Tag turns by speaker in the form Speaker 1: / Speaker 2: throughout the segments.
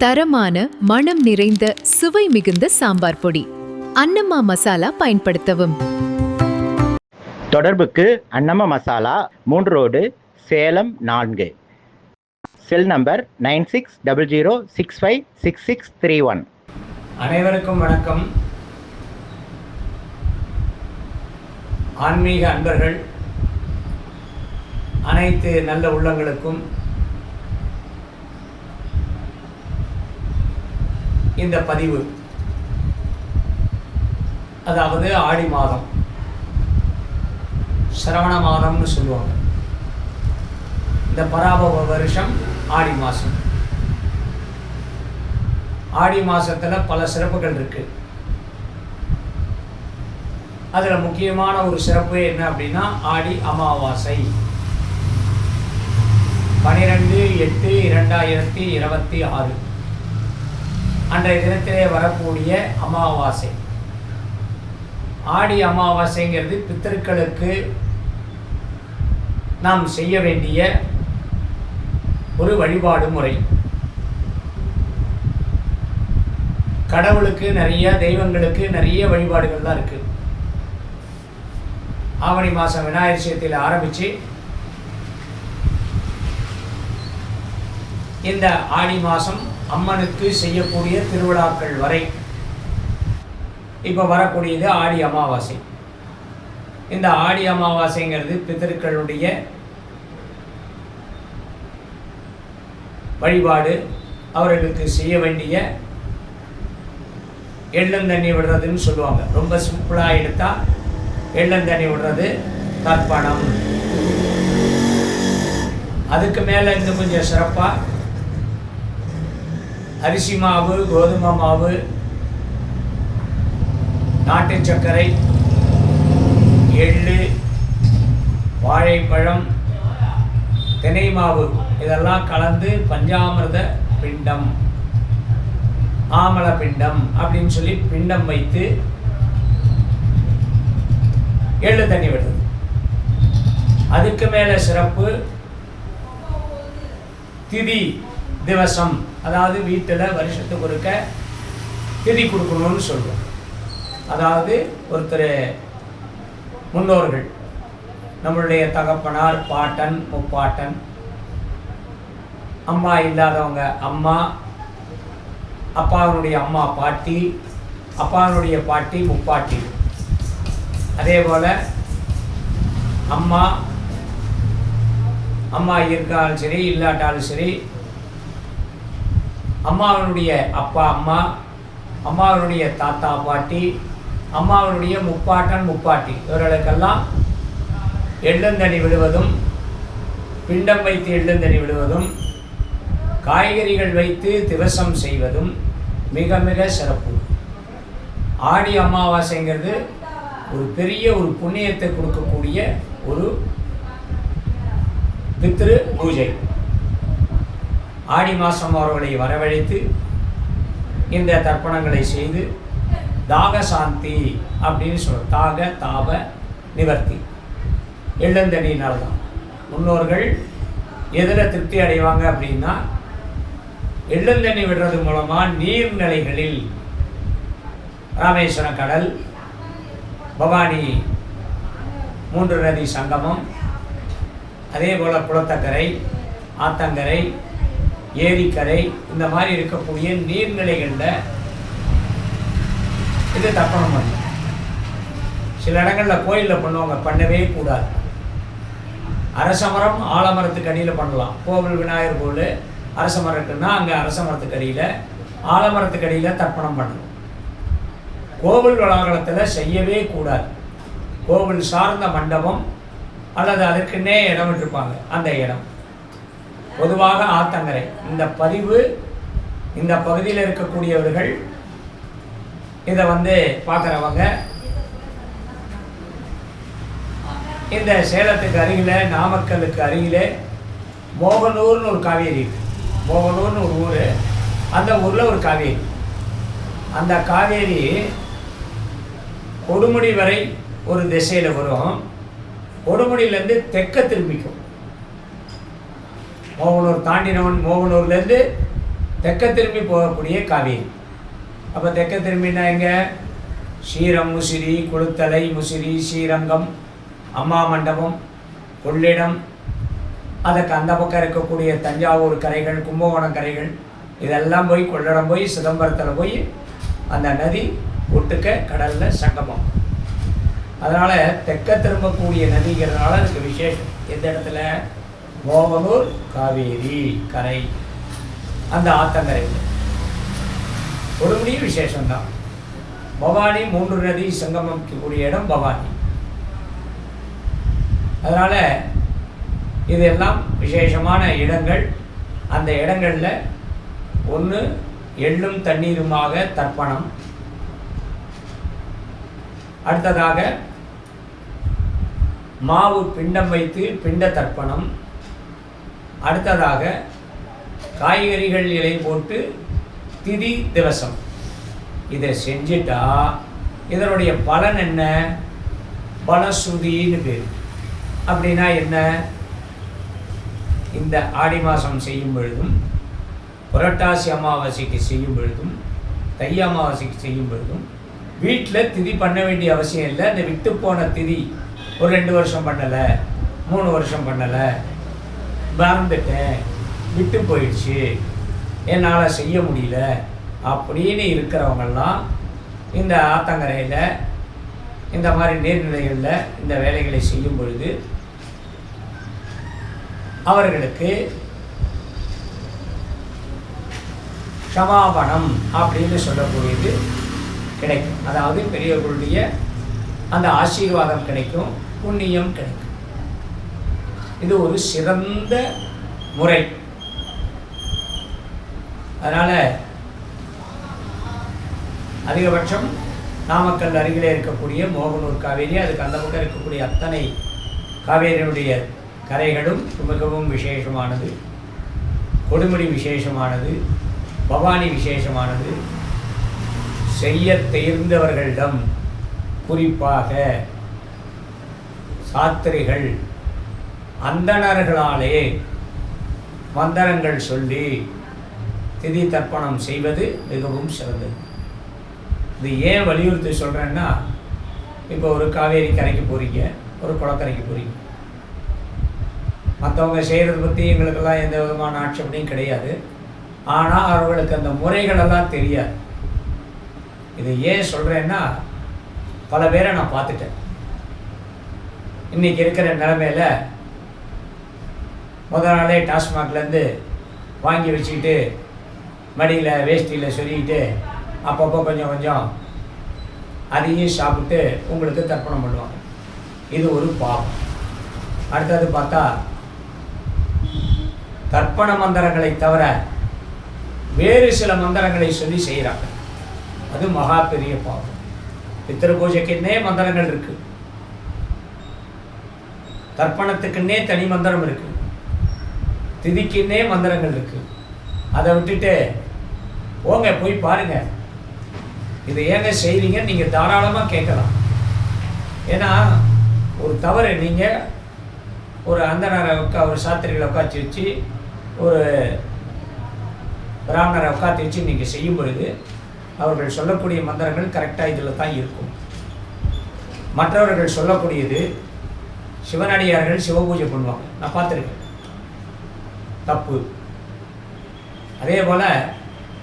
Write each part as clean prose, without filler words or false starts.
Speaker 1: தரமான மணம் நிறைந்த சுவை மிகுந்த சாம்பார் பொடி. அன்னம்மா மசாலா பயன்படுத்தவும்.
Speaker 2: தொடர்புக்கு Annamma masala, 3 road, Salem 4. Cell number 9600656631.
Speaker 3: அனைவருக்கும் வணக்கம். ஆன்மீக அன்பர்கள் அனைத்து நல்ல உள்ளங்களுக்கும் இந்த பதிவு, அதாவது ஆடி மாதம், சிரவண மாதம்னு சொல்லுவாங்க. இந்த பராபவ வருஷம் ஆடி மாதம். ஆடி மாதத்தில் பல சிறப்புகள் இருக்குது. அதில் முக்கியமான ஒரு சிறப்பு என்ன அப்படின்னா, ஆடி அமாவாசை 12/8/2026 அன்றைய தினத்திலே வரக்கூடிய அமாவாசை. ஆடி அமாவாசைங்கிறது பித்தர்களுக்கு நாம் செய்ய வேண்டிய ஒரு வழிபாடு முறை. கடவுளுக்கு நிறைய, தெய்வங்களுக்கு நிறைய வழிபாடுகள் தான் இருக்குது. ஆவணி மாதம் விநாயகர் சதுர்த்தியில் ஆரம்பித்து இந்த ஆடி மாதம் அம்மனுக்கு செய்யக்கூடிய திருவிழாக்கள் வரை இப்போ வரக்கூடியது ஆடி அமாவாசை. இந்த ஆடி அமாவாசைங்கிறது பித்தர்களுடைய வழிபாடு. அவர்களுக்கு செய்ய வேண்டிய எள்ளந்தண்ணி விடுறதுன்னு சொல்லுவாங்க. ரொம்ப சிம்பிளாக எடுத்தால் எள்ளந்தண்ணி விடுறது தர்ப்பணம். அதுக்கு மேலே இன்னும் கொஞ்சம் சிறப்பாக அரிசி மாவு, கோதுமை மாவு, நாட்டு சர்க்கரை, எள்ளு, வாழைப்பழம், தினை மாவு இதெல்லாம் கலந்து பஞ்சாமிர்த பிண்டம், ஆமல பிண்டம் அப்படின்னு சொல்லி பிண்டம் வைத்து எள்ளு தண்ணி விடுறது. அதுக்கு மேலே சிறப்பு திதி திவசம், அதாவது வீட்டில் வருஷத்துக்கு ஒருக்க திதி கொடுக்கணும்னு சொல்லுவோம். அதாவது ஒருத்தர் முன்னோர்கள், நம்மளுடைய தகப்பனார், பாட்டன், முப்பாட்டன், அம்மா இல்லாதவங்க அம்மா, அப்பாவினுடைய அம்மா பாட்டி, அப்பாவினுடைய பாட்டி முப்பாட்டி. அதே போல் அம்மா இருக்காலும் சரி, இல்லாட்டாலும் சரி, அம்மாவனுடைய அப்பா அம்மா, அம்மாவனுடைய தாத்தா பாட்டி, அம்மாவனுடைய முப்பாட்டன் முப்பாட்டி, இவர்களுக்கெல்லாம் எள்ளந்தண்ணி விடுவதும், பிண்டம் வைத்து எள்ளந்தண்ணி விடுவதும், காய்கறிகள் வைத்து திவசம் செய்வதும் மிக மிக சிறப்பு. ஆடி அமாவாசைங்கிறது ஒரு பெரிய ஒரு புண்ணியத்தை கொடுக்கக்கூடிய ஒரு பித்ரு பூஜை. ஆடி மாதம் அவர்களை வரவழைத்து இந்த தர்ப்பணங்களை செய்து தாக சாந்தி அப்படின்னு சொல்லுவோம். தாக தாப நிவர்த்தி எள்ளந்தண்ணியினால் தான் முன்னோர்கள் எதில் திருப்தி அடைவாங்க அப்படின்னா, எள்ளந்தண்ணி விடுறது மூலமாக நீர்நிலைகளில் ராமேஸ்வரம் கடல், பவானி 3 நதி சங்கமம், அதே போல் குளத்தக்கரை, ஆத்தங்கரை, ஏரிக்கரை, இந்த மாதிரி இருக்கக்கூடிய நீர்நிலைகளில் இது தர்ப்பணம் பண்ணணும். சில இடங்களில் கோயிலில் பண்ணுவாங்க, பண்ணவே கூடாது. அரசமரம் ஆலமரத்துக்கு அடியில் பண்ணலாம். கோவில் விநாயகர் கோவில் அரச மரம் இருக்குன்னா அங்கே அரச மரத்துக்கு அடியில், ஆலமரத்துக்கு அடியில் தர்ப்பணம் பண்ணணும். கோவில் வளாகத்தில் செய்யவே கூடாது. கோவில் சார்ந்த மண்டபம் அல்லது அதற்குன்னே இடம் விட்டுருப்பாங்க, அந்த இடம் பொதுவாக ஆத்தங்கரை. இந்த பதிவு இந்த பகுதியில் இருக்கக்கூடியவர்கள் இதை பார்க்குறவங்க, இந்த சேலத்துக்கு அருகில், நாமக்கலுக்கு அருகில் மோகனூர்னு ஒரு காவேரி இருக்குது. மோகனூர்னு ஒரு ஊர், அந்த ஊரில் ஒரு காவேரி. அந்த காவேரி கொடுமுடி வரை ஒரு திசையில் வரும். கொடுமுடியிலேருந்து தெற்க திரும்பிக்கும். மோகனூர் தாண்டினவன் மோகனூர்லேருந்து தெற்க திரும்பி போகக்கூடிய காவேரி. அப்போ தெற்க திரும்பினா எங்கே? ஸ்ரீரம், முசிறி, குளுத்தலை, முசிறி, ஸ்ரீரங்கம், அம்மா மண்டபம், கொள்ளிடம், அதுக்கு அந்த பக்கம் இருக்கக்கூடிய தஞ்சாவூர் கரைகள், கும்பகோணம் கரைகள், இதெல்லாம் போய் கொள்ளிடம் போய் சிதம்பரத்தில் போய் அந்த நதி ஒட்டுக்க கடலில் சங்கமம். அதனால் தெற்க திரும்பக்கூடிய நதிங்கிறதுனால அதுக்கு விசேஷம். எந்த இடத்துல? மோகனூர் காவேரி கரை, அந்த ஆத்தங்கரையில் ஒரு முடியும் விசேஷம்தான். பவானி 3 நதி சங்கமிக்கக்கூடிய இடம் பவானி. அதனால் இதெல்லாம் விசேஷமான இடங்கள். அந்த இடங்களில் ஒன்று எள்ளும் தண்ணீருமாக தர்ப்பணம், அடுத்ததாக மாவு பிண்டம் வைத்து பிண்ட தர்ப்பணம், அடுத்ததாக காய்கறிகள் இலை போட்டு திதி திவசம். இதை செஞ்சிட்டா இதனுடைய பலன் என்ன? பலஸ்ருதின்னு பேர். அப்படின்னா என்ன? இந்த ஆடி மாதம் செய்யும் பொழுதும், புரட்டாசி அமாவாசைக்கு செய்யும் பொழுதும், தை அமாவாசைக்கு செய்யும் பொழுதும் வீட்டில் திதி பண்ண வேண்டிய அவசியம் இல்லை. இந்த விட்டு போன திதி ஒரு 2 வருஷம் பண்ணலை, 3 வருஷம் பண்ணலை, மறந்துட்டேன், விட்டு போயிடுச்சு, என்னால் செய்ய முடியல அப்படின்னு இருக்கிறவங்கெல்லாம் இந்த ஆத்தங்கரையில் இந்த மாதிரி நீர்நிலைகளில் இந்த வேலைகளை செய்யும் பொழுது அவர்களுக்கு க்ஷமாபணம் அப்படின்னு சொல்லக்கூடியது கிடைக்கும். அதாவது பெரியவர்களுடைய அந்த ஆசீர்வாதம் கிடைக்கும், புண்ணியம் கிடைக்கும். இது ஒரு சிறந்த முறை. அதனால் அதிகபட்சம் நாமக்கல் அருகிலே இருக்கக்கூடிய மோகனூர் காவேரி, அதுக்கு அந்த பக்கம் இருக்கக்கூடிய அத்தனை காவேரியினுடைய கரைகளும் மிகவும் விசேஷமானது. கொடுமுடி விசேஷமானது, பவானி விசேஷமானது. செய்ய தேர்ந்தவர்களிடம், குறிப்பாக சாத்திரிகள், அந்தணர்களாலே மந்திரங்கள் சொல்லி திதி தர்ப்பணம் செய்வது மிகவும் சிறந்தது. இது ஏன் வலியுறுத்தி சொல்கிறேன்னா, இப்போ ஒரு காவேரி கரைக்கு போகிறீங்க, ஒரு குளக்கரைக்கு போகிறீங்க, மற்றவங்க செய்கிறத பற்றி எங்களுக்கெல்லாம் எந்த விதமான ஆட்சேபனையும் கிடையாது. ஆனால் அவர்களுக்கு அந்த முறைகளெல்லாம் தெரியாது. இது ஏன் சொல்கிறேன்னா, பல பேரை நான் பார்த்துட்டேன். இன்றைக்கி இருக்கிற நிலைமையில் முதல் நாளே டாஸ்மாக்லேருந்து வாங்கி வச்சுக்கிட்டு மடியில் வேஷ்டியில் சொல்லிக்கிட்டு அப்பப்போ கொஞ்சம் கொஞ்சம் அதையும் சாப்பிட்டு உங்களுக்கு தர்ப்பணம் பண்ணுவாங்க. இது ஒரு பாவம். அடுத்தது பார்த்தா தர்ப்பண மந்திரங்களை தவிர வேறு சில மந்திரங்களை சொல்லி செய்கிறாங்க. அது மகா பெரிய பாவம். பித்திரு பூஜைக்குன்னே மந்திரங்கள் இருக்கு, தர்ப்பணத்துக்குன்னே தனி மந்திரம் இருக்கு, திதிக்குன்னே மந்திரங்கள் இருக்கு. அதை விட்டுட்டு போங்க போய் பாருங்க, இதை ஏங்க செய்வீங்க நீங்கள் தாராளமாக கேட்கலாம். ஏன்னா ஒரு தவறு, நீங்கள் ஒரு அந்தனரை ஒரு சாத்திரிகளை உட்காந்து வச்சு ஒரு பிராமணரை உட்காந்து வச்சு நீங்கள் செய்யும் பொழுது அவர்கள் சொல்லக்கூடிய மந்திரங்கள் கரெக்டாக இதில் தான் இருக்கும். மற்றவர்கள் சொல்லக்கூடியது, சிவனடியார்கள் சிவபூஜை பண்ணுவாங்க, நான் பார்த்துருக்கேன், தப்பு. அதே போல்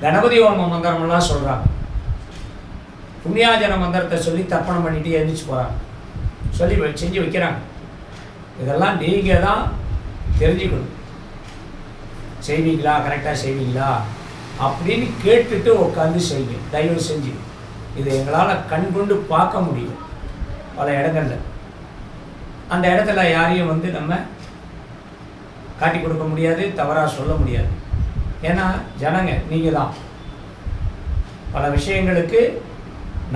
Speaker 3: கணபதி ஹோம மந்திரமெல்லாம் சொல்கிறாங்க, புண்ணியாஜன மந்திரத்தை சொல்லி தர்ப்பணம் பண்ணிட்டு எழுந்திரிச்சு போகிறாங்க, சொல்லி செஞ்சு வைக்கிறாங்க. இதெல்லாம் நீங்கள் தான் தெரிஞ்சுக்கணும். செய்வீங்களா, கரெக்டாக செய்வீங்களா அப்படின்னு கேட்டுட்டு உட்காந்து செய்யுங்க தயவு செஞ்சு. இது எங்களால் கண் கொண்டு பார்க்க முடியும் பல இடங்களில். அந்த இடத்துல யாரையும் நம்ம காட்டி கொடுக்க முடியாது, தவறாக சொல்ல முடியாது. ஏன்னா ஜனங்க நீங்கள் தான். பல விஷயங்களுக்கு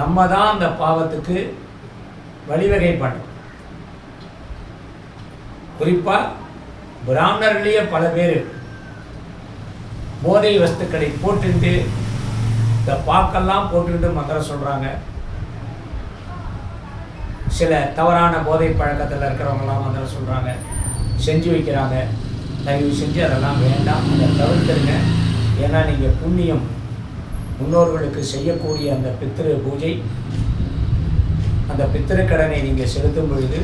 Speaker 3: நம்ம தான் அந்த பாவத்துக்கு வழிவகை பண்ணணும். குறிப்பாக பிராமணர்களையே பல பேர் போதை வஸ்துக்களை போட்டுட்டு, இந்த பாக்கெல்லாம் போட்டுக்கிட்டு மந்திரம் சொல்கிறாங்க. சில தவறான போதை பழக்கத்தில் இருக்கிறவங்களாம் மந்திரம் சொல்கிறாங்க, செஞ்சு வைக்கிறாங்க. தயவு செஞ்சு அதெல்லாம் வேண்டாம், அதை தவிர்த்துருங்க. ஏன்னா நீங்கள் புண்ணியம் முன்னோர்களுக்கு செய்யக்கூடிய அந்த பித்திரு பூஜை, அந்த பித்திருக்கடனை நீங்கள் செலுத்தும் பொழுது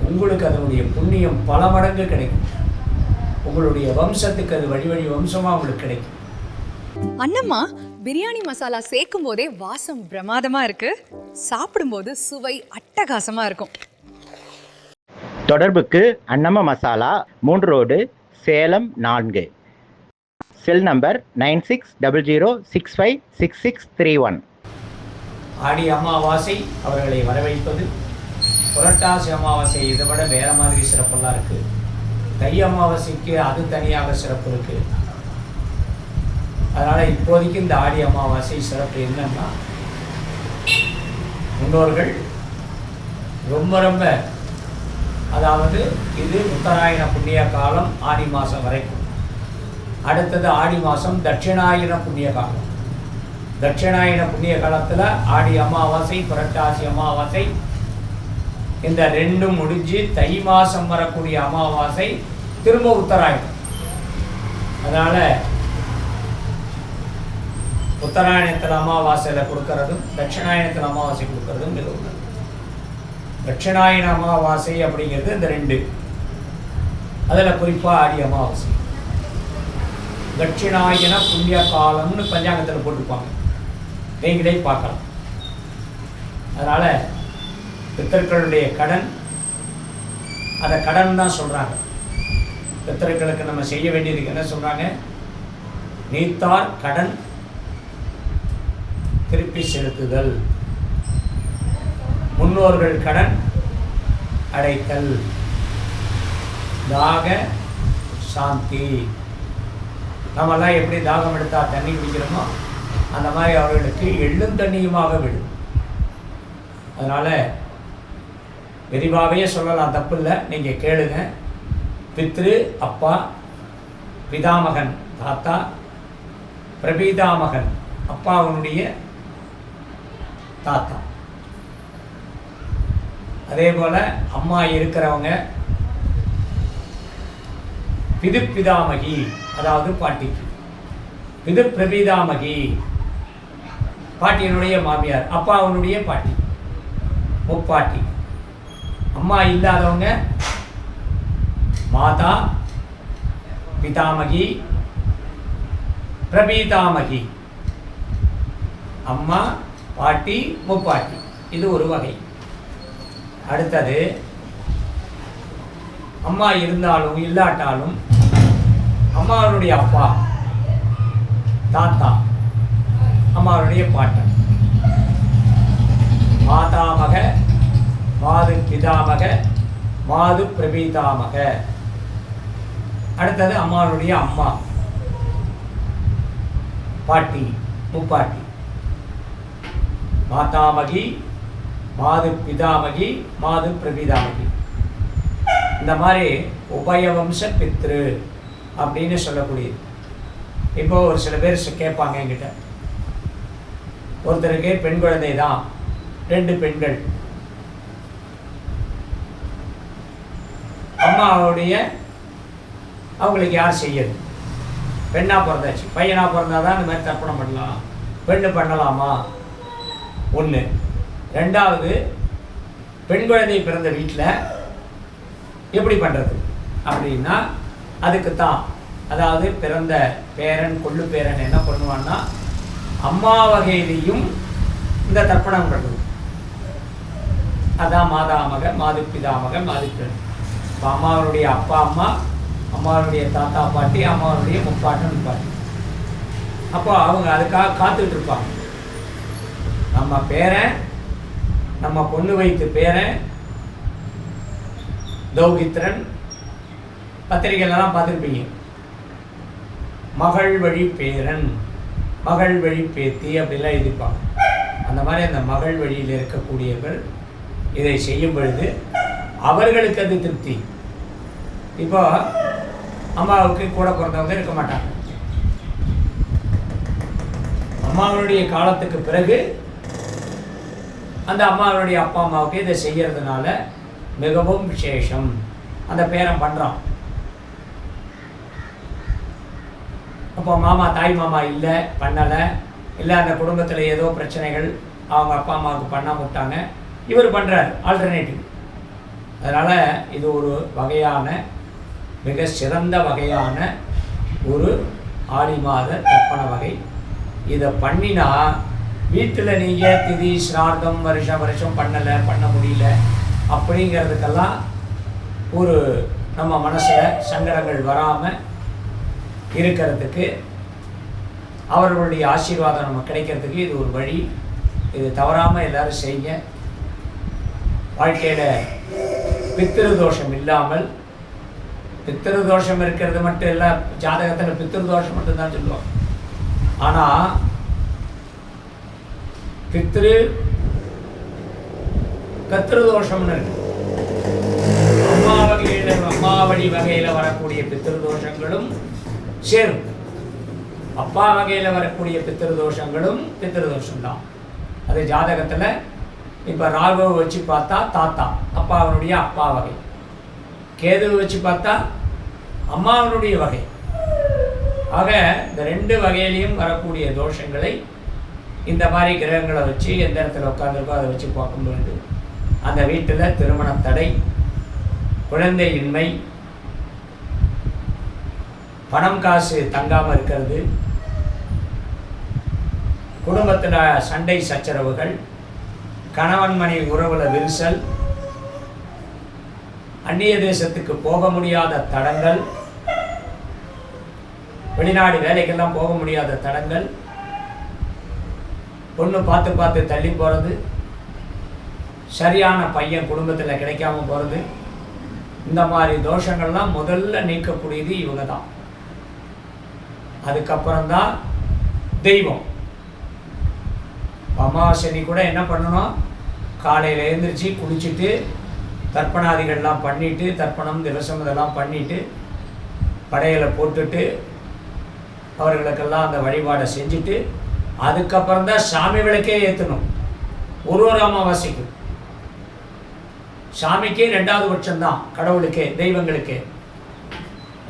Speaker 3: உங்களுக்கு அதனுடைய புண்ணியம் பல மடங்கு கிடைக்கும். உங்களுடைய வம்சத்துக்கு அது வழி வழி வம்சமாக உங்களுக்கு கிடைக்கும்.
Speaker 4: அண்ணம்மா, பிரியாணி மசாலா சேர்க்கும் போதே வாசம் பிரமாதமா இருக்கு, சாப்பிடும்போது சுவை அட்டகாசமா இருக்கும்.
Speaker 2: தொடர்புக்கு அன்னம Masala, 3 road, Salem 4. Cell number 9600656631.
Speaker 3: Aadi அமாவாசை அவர்களை வரவேற்பது. புரட்டாசி அமாவாசை இதை விட வேறு மாதிரி சிறப்பெல்லாம் இருக்குது. தை அமாவாசைக்கு அது தனியாக சிறப்பு இருக்குது. அதனால் இப்போதைக்கு இந்த ஆடி அமாவாசை சிறப்பு என்னன்னா, முன்னோர்கள் ரொம்ப ரொம்ப, அதாவது இது உத்தராயண புண்ணிய காலம் ஆடி மாதம் வரைக்கும். அடுத்தது ஆடி மாதம் தட்சிணாயன புண்ணிய காலம். தட்சிணாயன புண்ணிய காலத்தில் ஆடி அமாவாசை, புரட்டாசி அமாவாசை, இந்த 2 முடிஞ்சு தை மாதம் வரக்கூடிய அமாவாசை திரும்ப உத்தராயணம். அதனால் உத்தராயணத்தில் அமாவாசையில் கொடுக்கறதும் தட்சிணாயணத்தில் அமாவாசை கொடுக்கறதும் மிக உள்ளது. தட்சிணாயன அமாவாசை அப்படிங்கிறது இந்த 2, அதில் குறிப்பாக ஆடி அமாவாசை. தட்சிணாயன புண்ணிய காலம்னு பஞ்சாங்கத்தில் போட்டிருப்பாங்க, நீங்களே பார்க்கலாம். அதனால் பித்தர்களுடைய கடன், அதை கடன் தான் சொல்கிறாங்க. பித்தர்களுக்கு நம்ம செய்ய வேண்டியதுக்கு என்ன சொல்கிறாங்க? நீத்தார் கடன் திருப்பி செலுத்துதல், முன்னோர்கள் கடன் அடைத்தல், தாக சாந்தி. நம்மெல்லாம் எப்படி தாகம் எடுத்தால் தண்ணி குடிக்கிறோமோ அந்த மாதிரி அவர்களுக்கு எள்ளும் தண்ணியுமாக விடும். அதனால் விரிவாகவே சொல்லலாம், தப்பு இல்லை, நீங்கள் கேளுங்க. பித்ரு அப்பா, பிதாமகன் தாத்தா, பிரபீதாமகன் அப்பாவுடைய தாத்தா. அதே போல் அம்மா இருக்கிறவங்க பிது பிதாமகி, அதாவது பாட்டிக்கு. பிது பிரபீதாமகி பாட்டியினுடைய மாமியார், அப்பாவுடைய பாட்டி, முப்பாட்டி. அம்மா இல்லாதவங்க மாதா, பிதாமகி, பிரபீதாமகி. அம்மா, பாட்டி, முப்பாட்டி, இது ஒரு வகை. அடுத்தது அம்மா இருந்தாலும் இல்லாட்டாலும் அம்மாவுடைய அப்பா தாத்தா, அம்மாவுடைய பாட்டன். மாதாமக, மாது பிதாமக, மாது பிரபீதாமக. அடுத்தது அம்மாவுடைய அம்மா, பாட்டி, முப்பாட்டி. மாதாமகி, மாது பிதாமகி, மாது பிரபீதாமகி. இந்த மாதிரி உபயவம்ச பித்ரு அப்படின்னு சொல்லக்கூடியது. இப்போ ஒரு சில பேர் கேட்பாங்க என்கிட்ட, ஒருத்தருக்கு பெண் குழந்தை தான், 2 பெண்கள். அம்மாவுடைய அவங்களுக்கு யார் செய்யறது? பெண்ணாக பிறந்தாச்சு, பையனாக பிறந்தாதான் இந்த மாதிரி தர்ப்பணம் பண்ணலாம், பெண்ணு பண்ணலாமா? 1. 2வது, பெண் குழந்தை பிறந்த வீட்டில் எப்படி பண்ணுறது அப்படின்னா, அதுக்குத்தான், அதாவது பிறந்த பேரன் கொள்ளு பேரன் என்ன பண்ணுவான்னா, அம்மா வகையிலையும் இந்த தர்ப்பணம் பண்ணுறது. அதான் மாதாமக, மாது பிதாமக, மாது பிறன். இப்போ அம்மாவனுடைய அப்பா அம்மா, அம்மாவனுடைய தாத்தா பாட்டி, அம்மாவனுடைய முப்பாட்டன் முப்பாட்டி. அப்போ அவங்க அதுக்காக காத்துக்கிட்டு இருப்பாங்க. நம்ம பேரன், நம்ம பொண்ணு வைத்து பேரன் தௌகித்ரன், பத்திரிகைலாம் பார்த்துருப்பீங்க. மகள் வழி பேரன், மகள் வழி பேத்தி அப்படிலாம் எழுதிப்பாங்க. அந்த மாதிரி அந்த மகள் வழியில் இருக்கக்கூடியவர்கள் இதை செய்யும் பொழுது அவர்களுக்கு அது திருப்தி. இப்போ அம்மாவுக்கு கூட பிறந்தவங்க இருக்க மாட்டாங்க. அம்மாவுடைய காலத்துக்கு பிறகு அந்த அம்மாவுடைய அப்பா அம்மாவுக்கு இதை செய்யறதுனால மிகவும் விசேஷம். அந்த பேரன் பண்ணுறான். அப்போ மாமா தாய் மாமா இல்லை, பண்ணலை, இல்லை அந்த குடும்பத்தில் ஏதோ பிரச்சனைகள் அவங்க அப்பா அம்மாவுக்கு பண்ணாம விட்டாங்க, இவர் பண்ணுறார் ஆல்டர்னேட்டிவ். அதனால் இது ஒரு வகையான மிக சிறந்த வகையான ஒரு ஆடி மாத தர்ப்பண வகை. இதை பண்ணினா வீட்டில் நீங்கள் திதி ஸ்ரார்த்தம் வருஷம் பண்ணலை, பண்ண முடியல அப்படிங்கிறதுக்கெல்லாம் ஒரு நம்ம மனசில் சங்கடங்கள் வராமல் இருக்கிறதுக்கு, அவர்களுடைய ஆசீர்வாதம் நம்ம கிடைக்கிறதுக்கு இது ஒரு வழி. இது தவறாமல் எல்லோரும் செய்யுங்க. வாழ்க்கையில் பித்திருதோஷம் இல்லாமல், பித்திருதோஷம் இருக்கிறது மட்டும் இல்லை, ஜாதகத்தில் பித்திருதோஷம் மட்டும்தான் சொல்லுவாங்க. ஆனால் பித்திரு கத்திருதோஷம்னு இருக்கு. அம்மாவழி வகையில் வரக்கூடிய பித்திருதோஷங்களும் சேரும். அப்பா வகையில் வரக்கூடிய பித்திருதோஷங்களும் பித்திருதோஷம்தான். அது ஜாதகத்தில் இப்போ ராகுவை வச்சு பார்த்தா தாத்தா, அப்பாவனுடைய அப்பா வகை. கேதுவை வச்சு பார்த்தா அம்மாவனுடைய வகை. ஆக இந்த 2 வகையிலையும் வரக்கூடிய தோஷங்களை இந்த மாதிரி கிரகங்களை வச்சு எந்த இடத்துல உட்காந்துருக்கோ அதை வச்சு பார்க்கும்பொழுது அந்த வீட்டில் திருமண தடை, குழந்தையின்மை, பணம் காசு தங்காமல் இருக்கிறது, குடும்பத்தில் சண்டை சச்சரவுகள், கணவன் மனைவி உறவுல விரிசல், அந்நிய தேசத்துக்கு போக முடியாத தடங்கள், வெளிநாடு வேலைக்கெல்லாம் போக முடியாத தடங்கள், பொண்ணு பார்த்து தள்ளி போகிறது, சரியான பையன் குடும்பத்தில் கிடைக்காம போகிறது, இந்த மாதிரி தோஷங்கள்லாம் முதல்ல நீக்கக்கூடியது இவங்க தான். அதுக்கப்புறம்தான் தெய்வம். அமாவாசை கூட என்ன பண்ணணும், காலையில் எழுந்திரிச்சு குளிச்சுட்டு தர்ப்பணாதிகள்லாம் பண்ணிவிட்டு, தர்ப்பணம் திவசம் இதெல்லாம் பண்ணிவிட்டு படையலை போட்டுட்டு அவர்களுக்கெல்லாம் அந்த வழிபாடை செஞ்சுட்டு அதுக்கப்புறம் தான் சாமி விளக்கே ஏற்றணும். ஒரு அமாவாசைக்கு சாமிக்கே 2வது பட்சம்தான், கடவுளுக்கே தெய்வங்களுக்கே.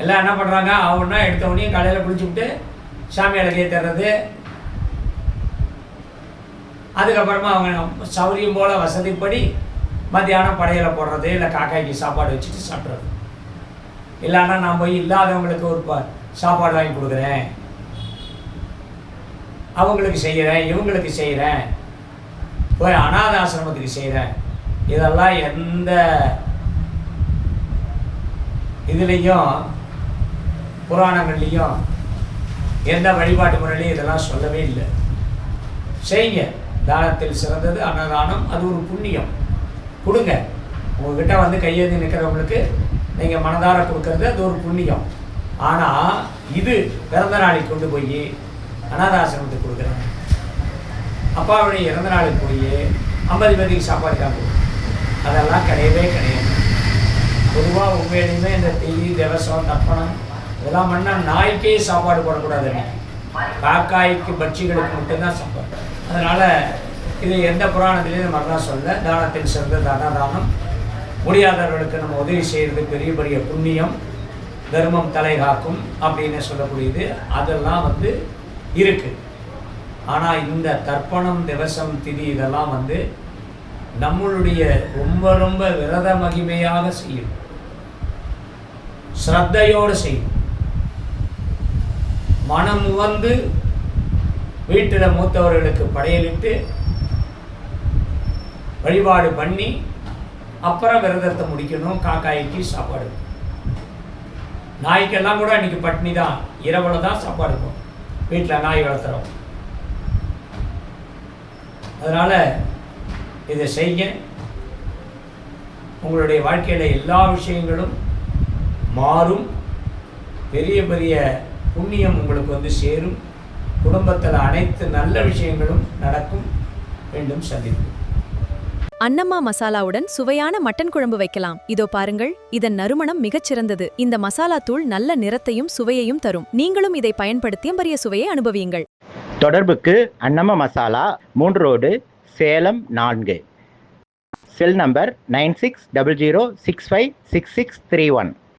Speaker 3: எல்லாம் என்ன பண்ணுறாங்க, அவனா எடுத்தவொடனே காலையில் குளிச்சுவிட்டு சாமி விளக்கே தர்றது. அதுக்கப்புறமா அவங்க சௌரியம் போல் வசதிப்படி மத்தியானம் படையலை போடுறது, இல்லை காக்காய்க்கு சாப்பாடு வச்சுட்டு சாப்பிட்றது. இல்லைன்னா நான் போய் இல்லாதவங்களுக்கு ஒரு சாப்பாடு வாங்கி கொடுக்குறேன், அவங்களுக்கு செய்கிறேன், இவங்களுக்கு செய்கிறேன், போய் அநாத ஆசிரமத்துக்கு செய்கிறேன். இதெல்லாம் எந்த இதுலேயும் புராணங்கள்லேயும் எந்த வழிபாட்டு முறையிலையும் இதெல்லாம் சொல்லவே இல்லை. செய்யுங்க. தானத்தில் சிறந்தது அன்னதானம். அது ஒரு புண்ணியம். கொடுங்க. உங்ககிட்ட வந்து கையேந்தி நிற்கிறவங்களுக்கு நீங்கள் மனதார கொடுக்கறது அது ஒரு புண்ணியம். ஆனால் இது பிறந்த நாளைக்கு கொண்டு போய் அநாதாசிரமத்துக்கு கொடுக்குறாங்க, அப்பாவுடைய இறந்த நாளுக்கு போய் 50 பேருக்கு சாப்பாடு காக்கும், அதெல்லாம் கிடையவே கிடையாது. பொதுவாக உண்மையிலுமே இந்த திதி திவசம் தர்ப்பணம் இதெல்லாம் பண்ணால் நாய்க்கே சாப்பாடு போடக்கூடாது. காக்காய்க்கு பட்சிகளுக்கு மட்டும்தான் சாப்பாடு. அதனால் இது எந்த புராணத்திலையும் இந்த மாதிரிலாம் சொல்ல. தானத்தில் சிறந்தது அன்னதானம். முடியாதவர்களுக்கு நம்ம உதவி செய்கிறது பெரிய பெரிய புண்ணியம், தர்மம் தலை காக்கும் அப்படின்னு சொல்லக்கூடியது அதெல்லாம் வந்து இருக்குது. ஆனால் இந்த தர்ப்பணம் திவசம் திதி இதெல்லாம் வந்து நம்மளுடைய ரொம்ப ரொம்ப விரத மகிமையாக செய்யும், ஸ்ரத்தையோடு செய்யும். மனம் வந்து வீட்டில் மூத்தவர்களுக்கு படையலிட்டு வழிபாடு பண்ணி அப்புறம் விரதத்தை முடிக்கணும். காக்காய்க்கு சாப்பாடு, நாய்க்கெல்லாம் கூட அன்றைக்கி பட்னி தான், இரவில் தான் சாப்பாடு இருக்கும் வீட்டில் நாய் வளர்த்துறோம். அதனால் இதை செய்ய உங்களுடைய வாழ்க்கையில் எல்லா விஷயங்களும் மாறும். பெரிய பெரிய புண்ணியம் உங்களுக்கு வந்து சேரும். குடும்பத்தில் அனைத்து நல்ல விஷயங்களும் நடக்கும். மீண்டும் சந்திப்போம்.
Speaker 5: அன்னம்மா மசாலாவுடன் சுவையான மட்டன் குழம்பு வைக்கலாம். இதோ பாருங்கள், இதன் நறுமணம் மிகச்சிறந்தது. இந்த மசாலா தூள் நல்ல நிறத்தையும் சுவையையும் தரும். நீங்களும் இதை பயன்படுத்திய பரிய சுவையை அனுபவியுங்கள்.
Speaker 2: தொடர்புக்கு Annamma masala, 3 road, Salem 4. Cell number 9600656631.